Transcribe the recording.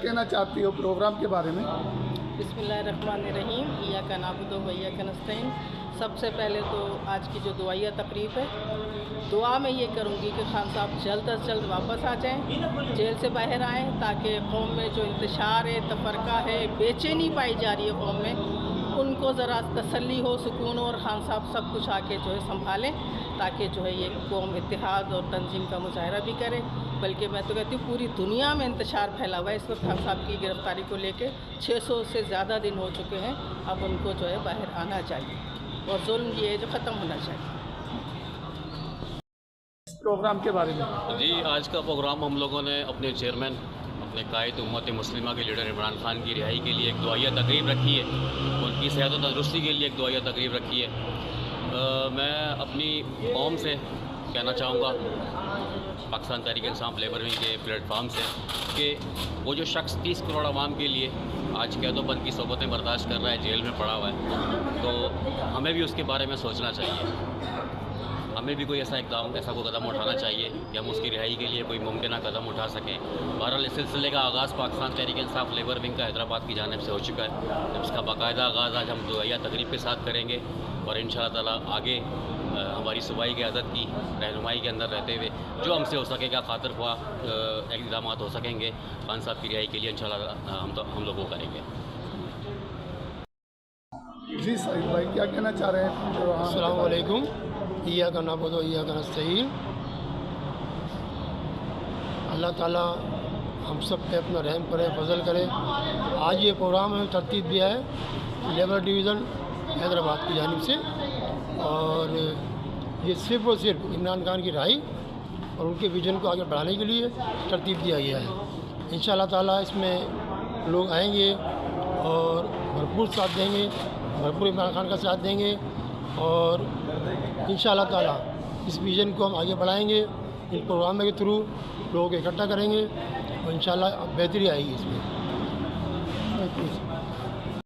कहना चाहती हो प्रोग्राम के बारे में? बिस्मिल्लाहिर्रहमानिर्रहीम, इय्याका नअबुदु व इय्याका नस्तईन। सबसे पहले तो आज की जो दुआया तकरीब है, दुआ में ये करूँगी कि खान साहब जल्द अज जल्द वापस आ जाएं, जेल से बाहर आएँ, ताकि कौम में जो इंतशार है, तफरका है, बेचैनी पाई जा रही है कौम में, उनको ज़रा तसल्ली हो, सुकून हो और खान साहब सब कुछ आके जो है संभालें, ताकि जो है ये कौम इत्तेहाद और तंजीम का मुजाहरा भी करे। बल्कि मैं तो कहती हूँ पूरी दुनिया में इंतशार फैला हुआ है इस वक्त खान साहब की गिरफ़्तारी को लेके। 600 से ज़्यादा दिन हो चुके हैं, अब उनको जो है बाहर आना चाहिए और जुल्म ये है जो ख़त्म होना चाहिए। प्रोग्राम के बारे में जी, आज का प्रोग्राम हम लोगों ने अपने चेयरमैन, अपने कायद उम्मत मुस्लिमा के लीडर इमरान खान की रिहाई के लिए एक दुआया तकरीब रखी है, उनकी सेहत और तंदुरुस्ती के लिए एक दुआया तकरीब रखी है। मैं अपनी कौम से कहना चाहूँगा, पाकिस्तान तहरीक इंसाफ लेबर विंग के प्लेटफार्म से, कि वो जो शख्स 30 करोड़ आवाम के लिए आज कैदोबंद की सोबतें बर्दाश्त कर रहा है, जेल में पड़ा हुआ है, तो हमें भी उसके बारे में सोचना चाहिए। हमें भी कोई ऐसा कोई कदम उठाना चाहिए कि हम उसकी रिहाई के लिए कोई मुमकिन कदम उठा सकें। बहरहाल इस सिलसिले का आगाज़ पाकिस्तान तहरीक इंसाफ लेबर विंग का हैदराबाद की जानिब से हो चुका है। इसका बाकायदा आगाज़ आज हम दुआया तकरीब के साथ करेंगे और इंशाअल्लाह ताला आगे हमारी सूबाई क़यादत की रहनुमाई के अंदर रहते हुए जो हमसे हो सकेगा खातिर ख्वाह इक़दाम हो सकेंगे खान साहब की रिहाई के लिए इंशाअल्लाह हम लोग वो करेंगे। जी साहिब भाई, क्या कहना चाह रहे हैं? अस्सलाम वालेकुम, इय्याका नअबुदु व इय्याका नस्तईन। अल्लाह ताला हम सब पे अपना रहम करे, फजल करे। आज ये प्रोग्राम हमें तरतीब दिया है लेबर डिवीज़न हैदराबाद की जानिब से, और ये सिर्फ़ और सिर्फ इमरान खान की रिहाई और उनके विजन को आगे बढ़ाने के लिए तरतीब दिया गया है। इंशाअल्लाह ताला इसमें लोग आएंगे और भरपूर साथ देंगे, भरपूर इमरान खान का साथ देंगे और इंशाअल्लाह ताला इस विज़न को हम आगे बढ़ाएंगे। इन प्रोग्राम के थ्रू लोगों को इकट्ठा करेंगे और इंशाअल्लाह बेहतरी आएगी इसमें।